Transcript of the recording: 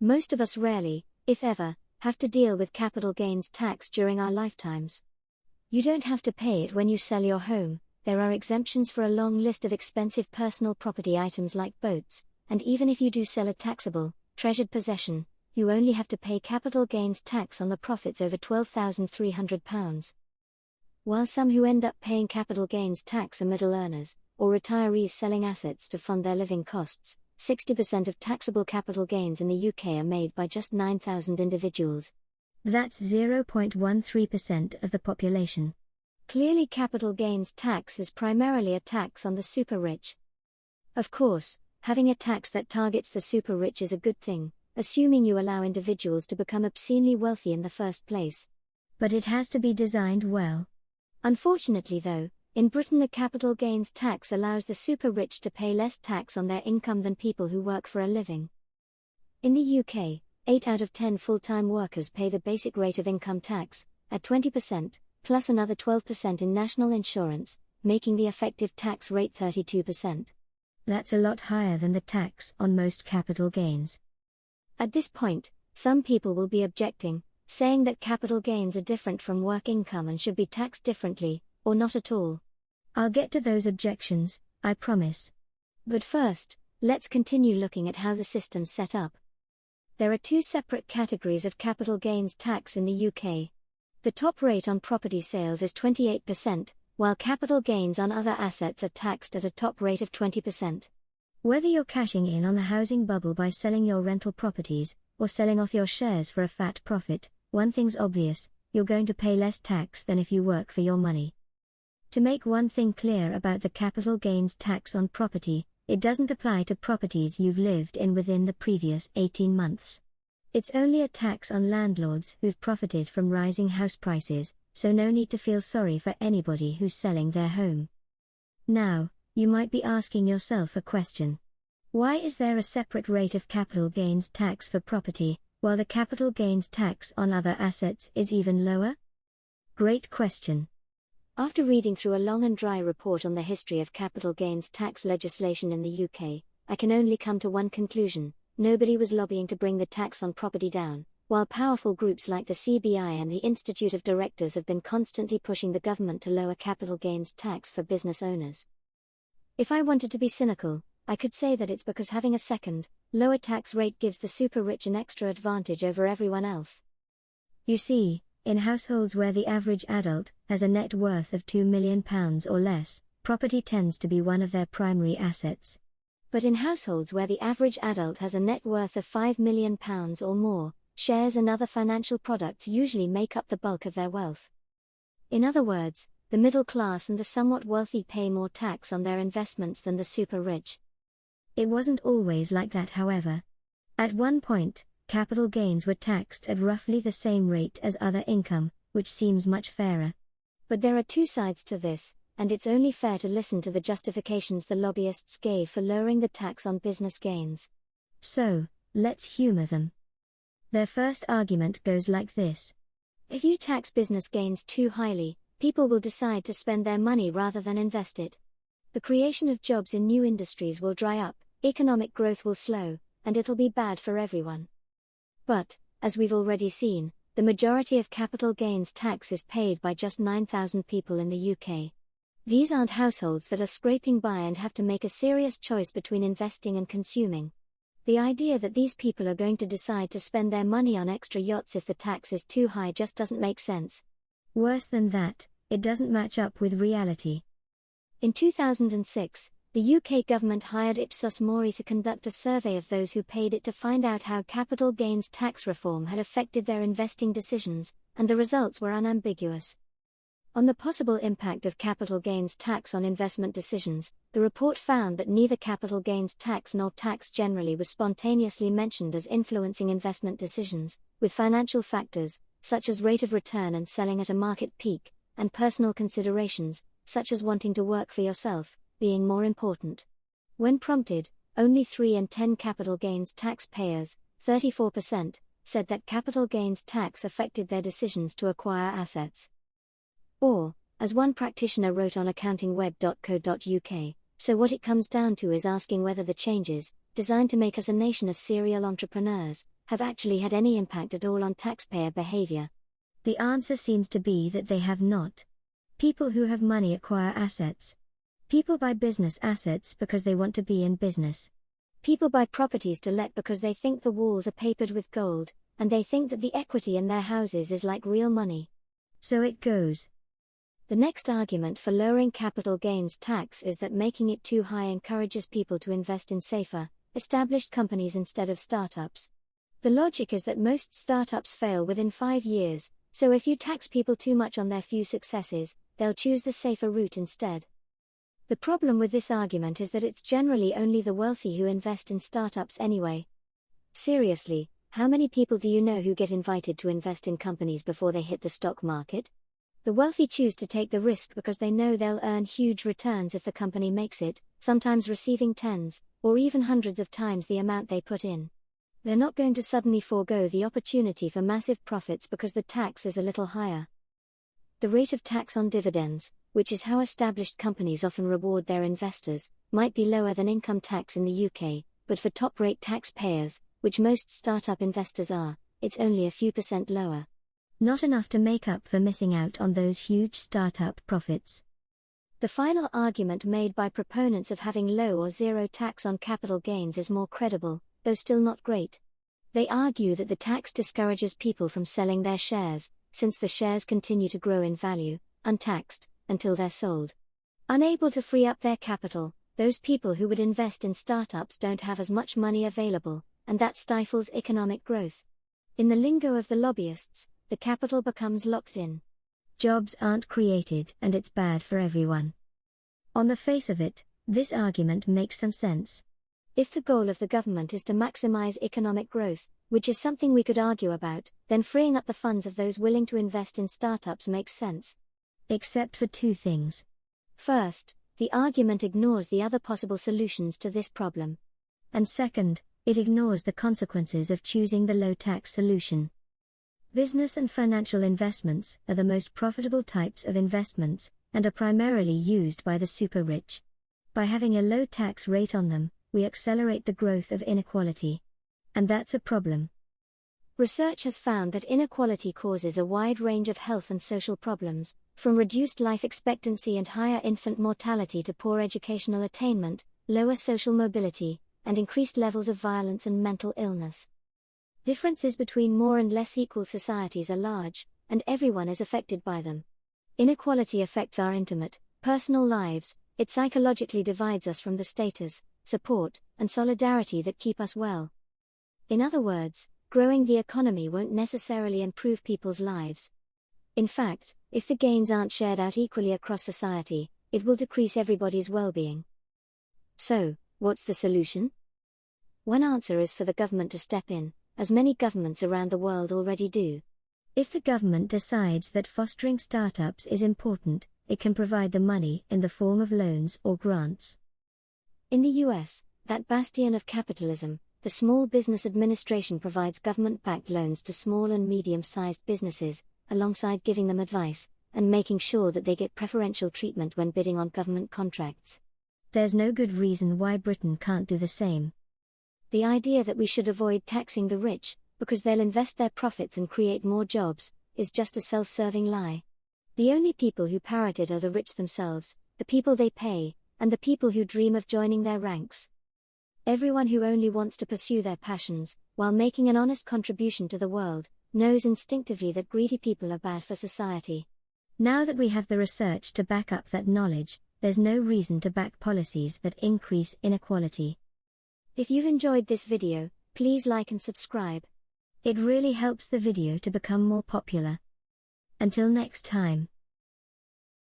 Most of us rarely, if ever, have to deal with capital gains tax during our lifetimes. You don't have to pay it when you sell your home. There are exemptions for a long list of expensive personal property items like boats, and even if you do sell a taxable, treasured possession, you only have to pay capital gains tax on the profits over £12,300. While some who end up paying capital gains tax are middle earners, or retirees selling assets to fund their living costs, 60% of taxable capital gains in the UK are made by just 9,000 individuals. That's 0.13% of the population. Clearly, capital gains tax is primarily a tax on the super rich. Of course, having a tax that targets the super rich is a good thing, assuming you allow individuals to become obscenely wealthy in the first place. But it has to be designed well. Unfortunately though, in Britain the capital gains tax allows the super rich to pay less tax on their income than people who work for a living. In the UK, 8 out of 10 full-time workers pay the basic rate of income tax, at 20%, plus another 12% in national insurance, making the effective tax rate 32%. That's a lot higher than the tax on most capital gains. At this point, some people will be objecting, saying that capital gains are different from work income and should be taxed differently, or not at all. I'll get to those objections, I promise. But first, let's continue looking at how the system's set up. There are two separate categories of capital gains tax in the UK. The top rate on property sales is 28%, while capital gains on other assets are taxed at a top rate of 20%. Whether you're cashing in on the housing bubble by selling your rental properties, or selling off your shares for a fat profit, one thing's obvious: you're going to pay less tax than if you work for your money. To make one thing clear about the capital gains tax on property, it doesn't apply to properties you've lived in within the previous 18 months. It's only a tax on landlords who've profited from rising house prices, so no need to feel sorry for anybody who's selling their home. Now, you might be asking yourself a question. Why is there a separate rate of capital gains tax for property, while the capital gains tax on other assets is even lower? Great question. After reading through a long and dry report on the history of capital gains tax legislation in the UK, I can only come to one conclusion: nobody was lobbying to bring the tax on property down, while powerful groups like the CBI and the Institute of Directors have been constantly pushing the government to lower capital gains tax for business owners. If I wanted to be cynical, I could say that it's because having a second, lower tax rate gives the super rich an extra advantage over everyone else. You see, in households where the average adult has a net worth of £2 million or less, property tends to be one of their primary assets. But in households where the average adult has a net worth of £5 million or more, shares and other financial products usually make up the bulk of their wealth. In other words, the middle class and the somewhat wealthy pay more tax on their investments than the super rich. It wasn't always like that, however. At one point, capital gains were taxed at roughly the same rate as other income, which seems much fairer. But there are two sides to this, and it's only fair to listen to the justifications the lobbyists gave for lowering the tax on business gains. So, let's humor them. Their first argument goes like this: if you tax business gains too highly, people will decide to spend their money rather than invest it. The creation of jobs in new industries will dry up, economic growth will slow, and it'll be bad for everyone. But, as we've already seen, the majority of capital gains tax is paid by just 9,000 people in the UK. These aren't households that are scraping by and have to make a serious choice between investing and consuming. The idea that these people are going to decide to spend their money on extra yachts if the tax is too high just doesn't make sense. Worse than that, it doesn't match up with reality. In 2006, the UK government hired Ipsos Mori to conduct a survey of those who paid it to find out how capital gains tax reform had affected their investing decisions, and the results were unambiguous. On the possible impact of capital gains tax on investment decisions, the report found that neither capital gains tax nor tax generally was spontaneously mentioned as influencing investment decisions, with financial factors, such as rate of return and selling at a market peak, and personal considerations, such as wanting to work for yourself, being more important. When prompted, only 3 in 10 capital gains taxpayers, 34%, said that capital gains tax affected their decisions to acquire assets. Or, as one practitioner wrote on accountingweb.co.uk, so what it comes down to is asking whether the changes, designed to make us a nation of serial entrepreneurs, have actually had any impact at all on taxpayer behavior? The answer seems to be that they have not. People who have money acquire assets. People buy business assets because they want to be in business. People buy properties to let because they think the walls are papered with gold, and they think that the equity in their houses is like real money. So it goes. The next argument for lowering capital gains tax is that making it too high encourages people to invest in safer, established companies instead of startups. The logic is that most startups fail within 5 years, so if you tax people too much on their few successes, they'll choose the safer route instead. The problem with this argument is that it's generally only the wealthy who invest in startups anyway. Seriously, how many people do you know who get invited to invest in companies before they hit the stock market? The wealthy choose to take the risk because they know they'll earn huge returns if the company makes it, sometimes receiving tens, or even hundreds of times the amount they put in. They're not going to suddenly forego the opportunity for massive profits because the tax is a little higher. The rate of tax on dividends, which is how established companies often reward their investors, might be lower than income tax in the UK, but for top-rate taxpayers, which most startup investors are, it's only a few % lower. Not enough to make up for missing out on those huge startup profits. The final argument made by proponents of having low or zero tax on capital gains is more credible, though still not great. They argue that the tax discourages people from selling their shares, since the shares continue to grow in value, untaxed, until they're sold. Unable to free up their capital, those people who would invest in startups don't have as much money available, and that stifles economic growth. In the lingo of the lobbyists, the capital becomes locked in. Jobs aren't created and it's bad for everyone. On the face of it, this argument makes some sense. If the goal of the government is to maximize economic growth, which is something we could argue about, then freeing up the funds of those willing to invest in startups makes sense. Except for two things. First, the argument ignores the other possible solutions to this problem. And second, it ignores the consequences of choosing the low-tax solution. Business and financial investments are the most profitable types of investments, and are primarily used by the super-rich. By having a low tax rate on them, we accelerate the growth of inequality. And that's a problem. Research has found that inequality causes a wide range of health and social problems, from reduced life expectancy and higher infant mortality to poor educational attainment, lower social mobility, and increased levels of violence and mental illness. Differences between more and less equal societies are large, and everyone is affected by them. Inequality affects our intimate, personal lives. It psychologically divides us from the status, support, and solidarity that keep us well. In other words, growing the economy won't necessarily improve people's lives. In fact, if the gains aren't shared out equally across society, it will decrease everybody's well-being. So, what's the solution? One answer is for the government to step in, as many governments around the world already do. If the government decides that fostering startups is important, it can provide the money in the form of loans or grants. In the US, that bastion of capitalism, the Small Business Administration provides government-backed loans to small and medium-sized businesses, alongside giving them advice, and making sure that they get preferential treatment when bidding on government contracts. There's no good reason why Britain can't do the same. The idea that we should avoid taxing the rich, because they'll invest their profits and create more jobs, is just a self-serving lie. The only people who parrot it are the rich themselves, the people they pay, and the people who dream of joining their ranks. Everyone who only wants to pursue their passions, while making an honest contribution to the world, knows instinctively that greedy people are bad for society. Now that we have the research to back up that knowledge, there's no reason to back policies that increase inequality. If you've enjoyed this video, please like and subscribe. It really helps the video to become more popular. Until next time.